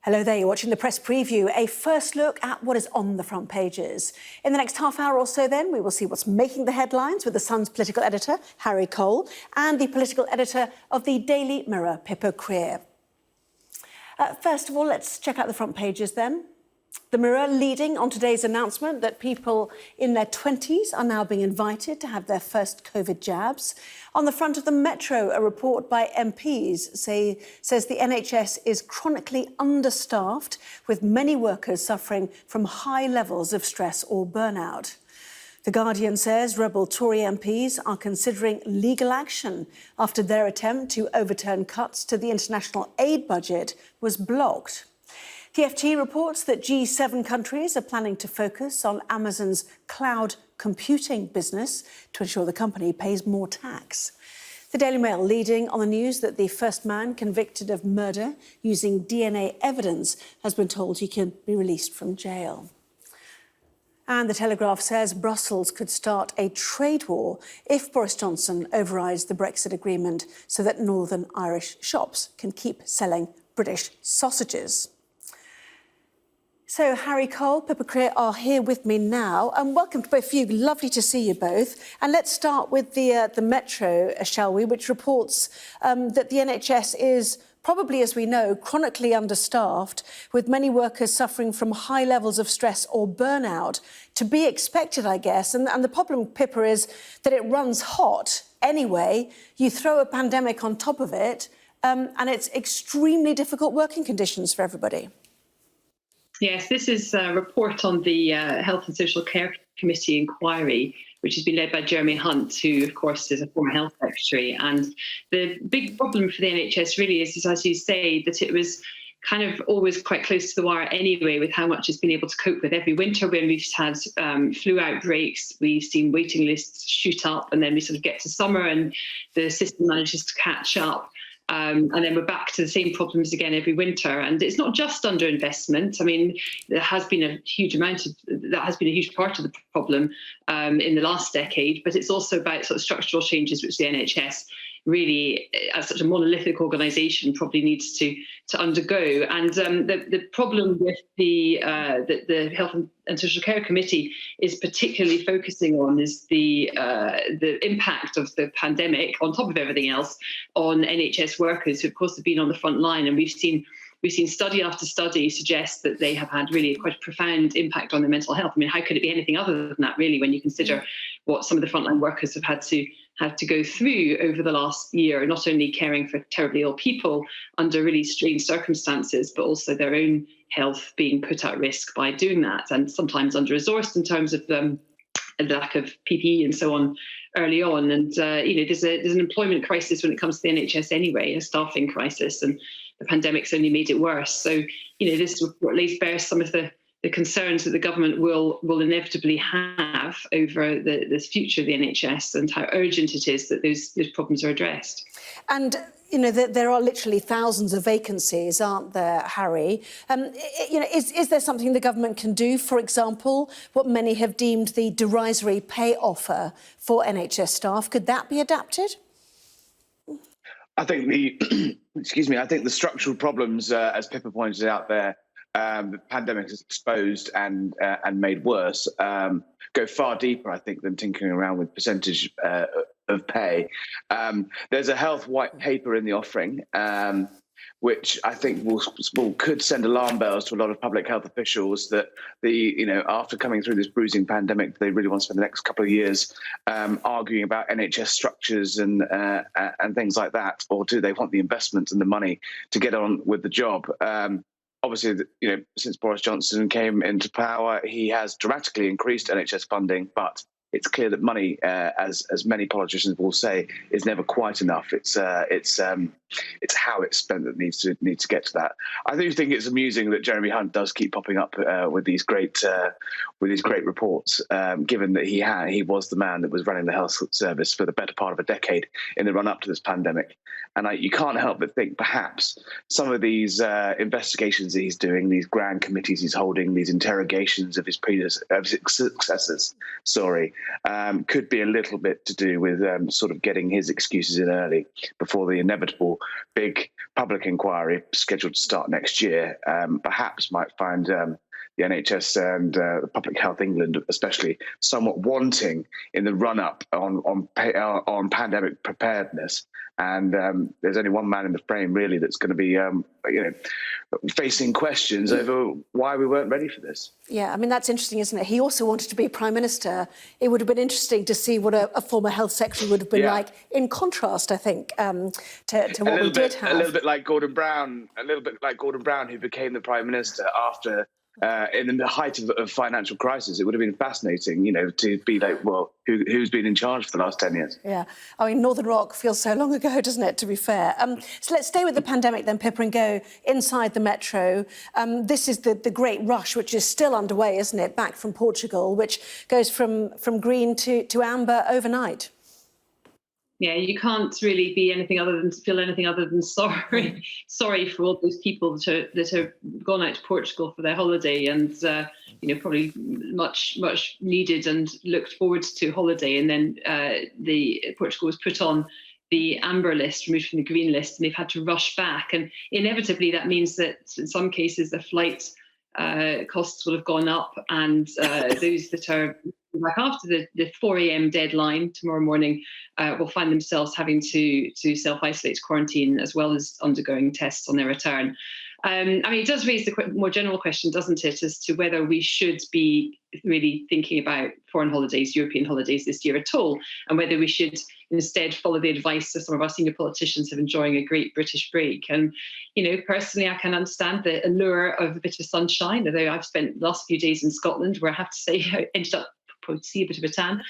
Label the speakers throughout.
Speaker 1: Hello there, you're watching the press preview, a first look at what is on the front pages. In the next half hour or so then, we will see what's making the headlines with The Sun's political editor, Harry Cole, and the political editor of the Daily Mirror, Pippa Crerar. First of all, let's check out the front pages then. The Mirror leading on today's announcement that people in their 20s are now being invited to have their first COVID jabs. On the front of the Metro, a report by MPs says the NHS is chronically understaffed, with many workers suffering from high levels of stress or burnout. The Guardian says rebel Tory MPs are considering legal action after their attempt to overturn cuts to the international aid budget was blocked. The FT reports that G7 countries are planning to focus on Amazon's cloud computing business to ensure the company pays more tax. The Daily Mail leading on the news that the first man convicted of murder using DNA evidence has been told he can be released from jail. And the Telegraph says Brussels could start a trade war if Boris Johnson overrides the Brexit agreement so that Northern Irish shops can keep selling British sausages. So, Harry Cole, Pippa Crerar are here with me now. And welcome to both of you. Lovely to see you both. And let's start with the Metro, shall we, which reports that the NHS is probably, as we know, chronically understaffed, with many workers suffering from high levels of stress or burnout. To be expected, I guess. And the problem, Pippa, is that it runs hot anyway. You throw a pandemic on top of it, and it's extremely difficult working conditions for everybody.
Speaker 2: Yes, this is a report on the Health and Social Care Committee inquiry, which has been led by Jeremy Hunt, who, of course, is a former health secretary. And the big problem for the NHS really is, as you say, that it was kind of always quite close to the wire anyway with how much it's been able to cope with. Every winter when we've had flu outbreaks, we've seen waiting lists shoot up, and then we sort of get to summer and the system manages to catch up. And then we're back to the same problems again every winter. And it's not just underinvestment. I mean, there has been a huge part of the problem in the last decade, but it's also about sort of structural changes which the NHS really, as such a monolithic organisation, probably needs to undergo. And the problem with the Health and Social Care Committee is particularly focusing on is the impact of the pandemic, on top of everything else, on NHS workers who, of course, have been on the front line. And we've seen study after study suggest that they have had really quite a profound impact on their mental health. I mean, how could it be anything other than that, really, when you consider what some of the frontline workers have had to go through over the last year, not only caring for terribly ill people under really strange circumstances, but also their own health being put at risk by doing that, and sometimes under-resourced in terms of the lack of PPE and so on early on. And, there's an employment crisis when it comes to the NHS anyway, a staffing crisis, and the pandemic's only made it worse. So, this report lays bare some of the concerns that the government will inevitably have over the future of the NHS and how urgent it is that those problems are addressed.
Speaker 1: And, there are literally thousands of vacancies, aren't there, Harry? Is there something the government can do, for example, what many have deemed the derisory pay offer for NHS staff? Could that be adapted?
Speaker 3: I think the structural problems, as Pippa pointed out there, the pandemic has exposed and made worse, go far deeper, I think, than tinkering around with percentage of pay. There's a health white paper in the offering, which I think could send alarm bells to a lot of public health officials that after coming through this bruising pandemic, they really want to spend the next couple of years arguing about NHS structures and things like that, or do they want the investment and the money to get on with the job? Obviously, since Boris Johnson came into power, he has dramatically increased NHS funding, but it's clear that money, as many politicians will say, is never quite enough. It's how it's spent that needs to get to that. I do think it's amusing that Jeremy Hunt does keep popping up with these great reports, given that he was the man that was running the health service for the better part of a decade in the run up to this pandemic. And you can't help but think perhaps some of these investigations that he's doing, these grand committees he's holding, these interrogations of his successors, could be a little bit to do with sort of getting his excuses in early before the inevitable big public inquiry scheduled to start next year. Perhaps might find the NHS and Public Health England, especially, somewhat wanting in the run-up on pandemic preparedness. And there's only one man in the frame, really, that's going to be, facing questions over why we weren't ready for this.
Speaker 1: Yeah, I mean, that's interesting, isn't it? He also wanted to be Prime Minister. It would have been interesting to see what a former Health Secretary would have been like, in contrast, I think, to what we did have.
Speaker 3: A little bit like Gordon Brown, who became the Prime Minister after in the height of financial crisis. It would have been fascinating, to be like, well, who's been in charge for the last 10 years?
Speaker 1: Yeah. I mean, Northern Rock feels so long ago, doesn't it, to be fair? So let's stay with the pandemic then, Pippa, and go inside the metro. This is the great rush, which is still underway, isn't it, back from Portugal, which goes from green to amber overnight.
Speaker 2: Yeah, you can't really be anything other than feel anything other than sorry for all those people that have gone out to Portugal for their holiday and probably much needed and looked forward to holiday, and then Portugal was put on the amber list, removed from the green list, and they've had to rush back, and inevitably that means that in some cases the flight costs will have gone up, and those that are back after the 4 a.m. deadline tomorrow morning will find themselves having to self-isolate, quarantine, as well as undergoing tests on their return. It does raise the more general question, doesn't it, as to whether we should be really thinking about foreign holidays, European holidays this year at all, and whether we should instead follow the advice of some of our senior politicians of enjoying a great British break. And, personally, I can understand the allure of a bit of sunshine, although I've spent the last few days in Scotland, where I have to say I ended up probably see a bit of a tan.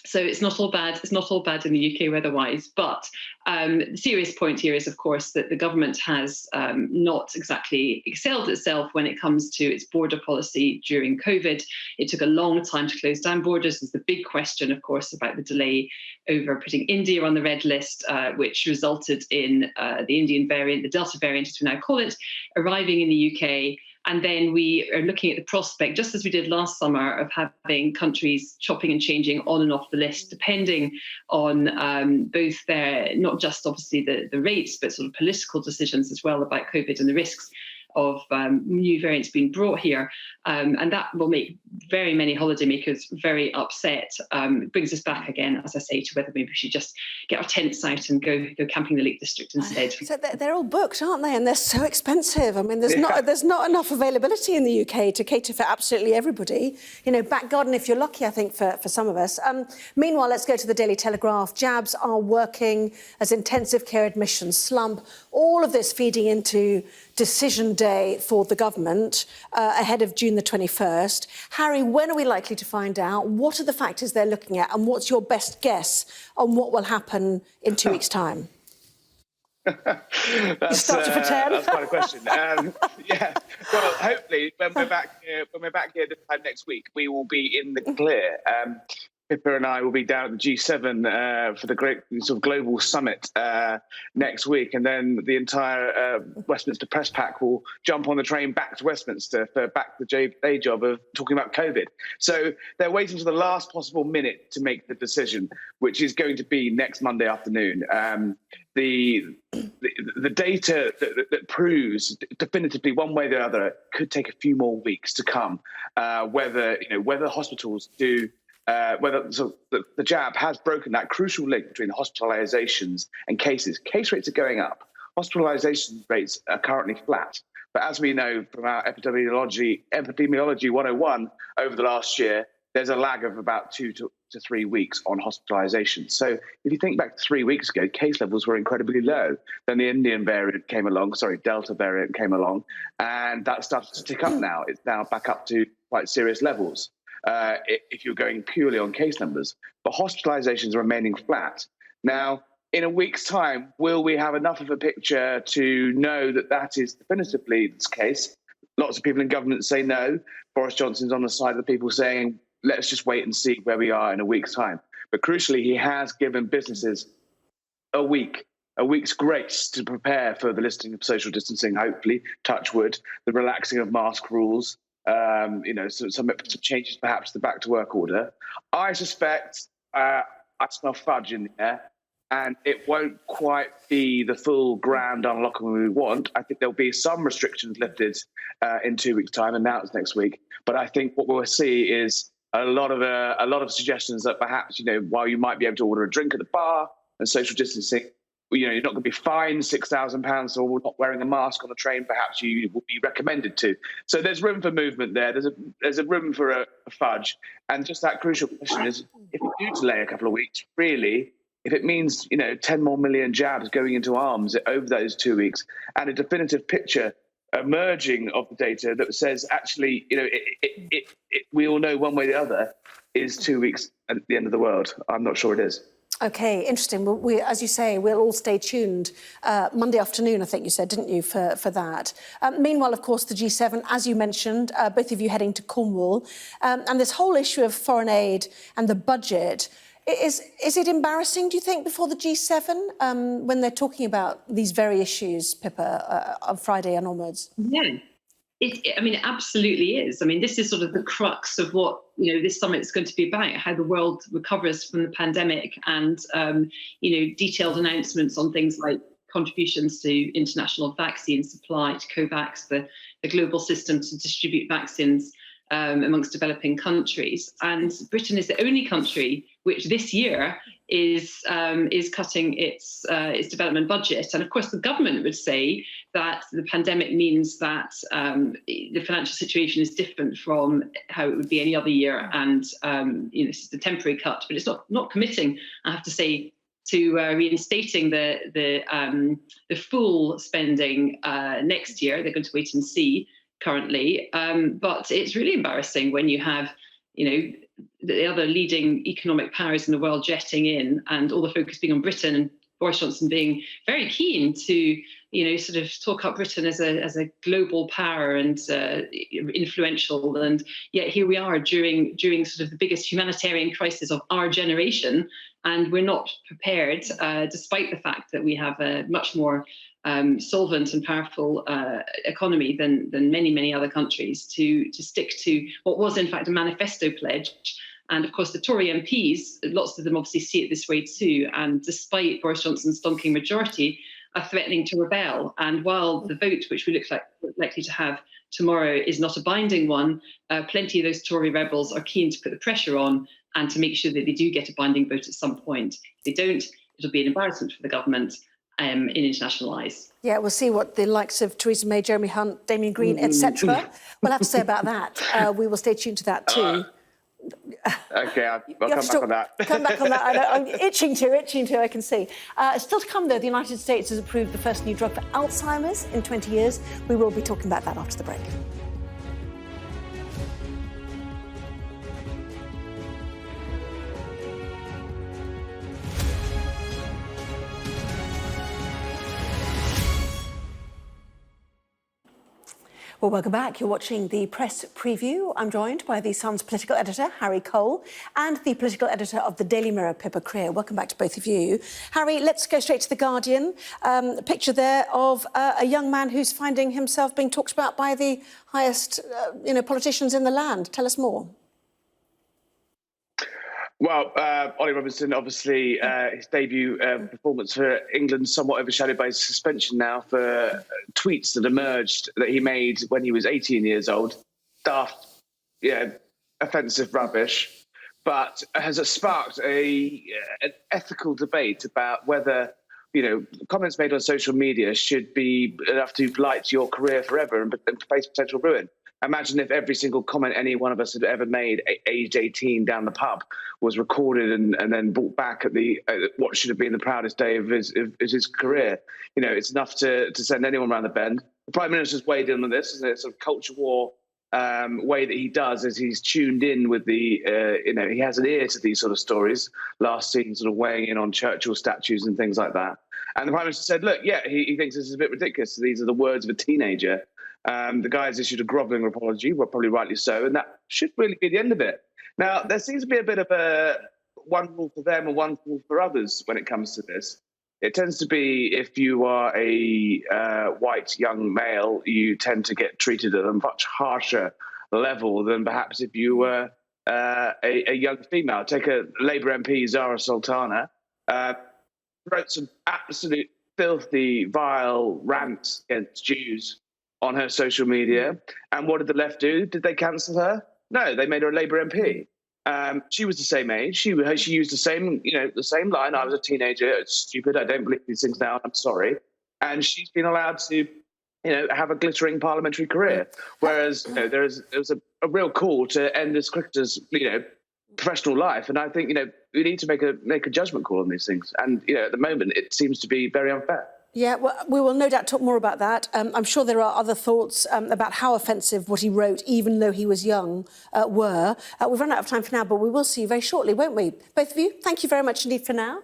Speaker 2: So it's not all bad. It's not all bad in the UK weather-wise. But the serious point here is, of course, that the government has not exactly excelled itself when it comes to its border policy during COVID. It took a long time to close down borders. There's the big question, of course, about the delay over putting India on the red list, which resulted in the Indian variant, the Delta variant, as we now call it, arriving in the UK. And then we are looking at the prospect, just as we did last summer, of having countries chopping and changing on and off the list, depending on both their, not just obviously the rates, but sort of political decisions as well about COVID and the risks of new variants being brought here. And that will make very many holidaymakers very upset. It brings us back again, as I say, to whether maybe we should just get our tents out and go camping in the Lake District instead.
Speaker 1: So they're all booked, aren't they? And they're so expensive. I mean, there's not enough availability in the UK to cater for absolutely everybody. Back garden if you're lucky, I think, for some of us. Meanwhile, let's go to the Daily Telegraph. Jabs are working as intensive care admissions slump. All of this feeding into decision day for the government ahead of June the 21st. Harry, when are we likely to find out? What are the factors they're looking at? And what's your best guess on what will happen in 2 weeks' time? You start to pretend.
Speaker 3: That's quite a question. Yeah. Well, hopefully, when we're back here this time next week, we will be in the clear. Pippa and I will be down at the G7 for the great sort of global summit next week, and then the entire Westminster press pack will jump on the train back to Westminster for back to the day job of talking about COVID. So they're waiting to the last possible minute to make the decision, which is going to be next Monday afternoon. The data that proves definitively one way or the other could take a few more weeks to come. Whether hospitals do. Whether the jab has broken that crucial link between hospitalizations and cases. Case rates are going up. Hospitalization rates are currently flat. But as we know from our epidemiology 101 over the last year, there's a lag of about 2 to 3 weeks on hospitalization. So if you think back to 3 weeks ago, case levels were incredibly low. Then the Delta variant came along, and that started to tick up now. It's now back up to quite serious levels. If you're going purely on case numbers, but hospitalizations are remaining flat. Now, in a week's time, will we have enough of a picture to know that is definitively the case? Lots of people in government say no. Boris Johnson's on the side of the people saying, let's just wait and see where we are in a week's time. But crucially, he has given businesses a week's grace to prepare for the lifting of social distancing, hopefully, touch wood, the relaxing of mask rules, some changes perhaps to the back to work order. I suspect I smell fudge in the air, and it won't quite be the full grand unlocking we want. I think there'll be some restrictions lifted in 2 weeks' time, announced next week. But I think what we'll see is a lot of suggestions that perhaps, while you might be able to order a drink at the bar and social distancing, you're not going to be fined £6,000 for not wearing a mask on the train. Perhaps you will be recommended to. So there's room for movement there. There's a room for a fudge. And just that crucial question is, if you do delay a couple of weeks, really, if it means 10 more million jabs going into arms over those 2 weeks, and a definitive picture emerging of the data that says actually, we all know one way or the other, is 2 weeks at the end of the world. I'm not sure it is.
Speaker 1: OK, interesting. Well, as you say, we'll all stay tuned. Monday afternoon, I think you said, didn't you, for that? Meanwhile, of course, the G7, as you mentioned, both of you heading to Cornwall. And this whole issue of foreign aid and the budget, is it embarrassing, do you think, before the G7 when they're talking about these very issues, Pippa, on Friday and onwards?
Speaker 2: Yeah. It absolutely is. This is sort of the crux of what, this summit is going to be about, how the world recovers from the pandemic and, detailed announcements on things like contributions to international vaccine supply, to COVAX, the global system to distribute vaccines amongst developing countries. And Britain is the only country which this year is cutting its development budget. And of course, the government would say that the pandemic means that the financial situation is different from how it would be any other year, and this is a temporary cut. But it's not committing, I have to say, to reinstating the full spending next year. They're going to wait and see currently, but it's really embarrassing when you have the other leading economic powers in the world jetting in, and all the focus being on Britain, and Boris Johnson being very keen to, sort of talk up Britain as a global power and influential. And yet here we are during sort of the biggest humanitarian crisis of our generation, and we're not prepared, despite the fact that we have a much more solvent and powerful economy than many, many other countries, to stick to what was in fact a manifesto pledge. And of course, the Tory MPs, lots of them obviously see it this way too. And despite Boris Johnson's stonking majority, are threatening to rebel. And while the vote, which we look likely to have tomorrow, is not a binding one, plenty of those Tory rebels are keen to put the pressure on and to make sure that they do get a binding vote at some point. If they don't, it'll be an embarrassment for the government in international eyes. Yeah,
Speaker 1: we'll see what the likes of Theresa May, Jeremy Hunt, Damien Green, etc. will have to say about that. We will stay tuned to that too.
Speaker 3: OK, I'll come back on that.
Speaker 1: Come back on that. I know, I'm itching to, I can see. Still to come, though, the United States has approved the first new drug for Alzheimer's in 20 years. We will be talking about that after the break. Well, welcome back. You're watching the press preview. I'm joined by the Sun's political editor, Harry Cole, and the political editor of the Daily Mirror, Pippa Crerar. Welcome back to both of you. Harry, let's go straight to The Guardian. A picture there of a young man who's finding himself being talked about by the highest, politicians in the land. Tell us more.
Speaker 3: Well, Ollie Robinson, obviously, his debut performance for England somewhat overshadowed by his suspension now for tweets that emerged that he made when he was 18 years old. Daft, offensive rubbish, but has sparked an ethical debate about whether, comments made on social media should be enough to blight your career forever and face potential ruin. Imagine if every single comment any one of us had ever made aged 18 down the pub was recorded and then brought back at what should have been the proudest day of his career. It's enough to send anyone around the bend. The Prime Minister's weighed in on this as a sort of culture war way that he does, as he's tuned in with he has an ear to these sort of stories, last seen sort of weighing in on Churchill statues and things like that. And the Prime Minister said, look, he thinks this is a bit ridiculous. These are the words of a teenager. The guy has issued a grovelling apology, well, probably rightly so, and that should really be the end of it. Now, there seems to be a bit of a one rule for them and one rule for others when it comes to this. It tends to be if you are a white young male, you tend to get treated at a much harsher level than perhaps if you were a young female. Take a Labour MP, Zara Sultana, wrote some absolute filthy, vile rants against Jews on her social media. And what did the left do? Did they cancel her? No, they made her a Labour MP. She was the same age. She used the same line. I was a teenager. It's stupid. I don't believe these things now. I'm sorry. And she's been allowed to, have a glittering parliamentary career. Whereas there was a real call to end this cricketer's, professional life. And I think, we need to make a judgment call on these things. And, at the moment, it seems to be very unfair.
Speaker 1: Yeah, well, we will no doubt talk more about that. I'm sure there are other thoughts about how offensive what he wrote, even though he was young, were. We've run out of time for now, but we will see you very shortly, won't we? Both of you, thank you very much indeed for now.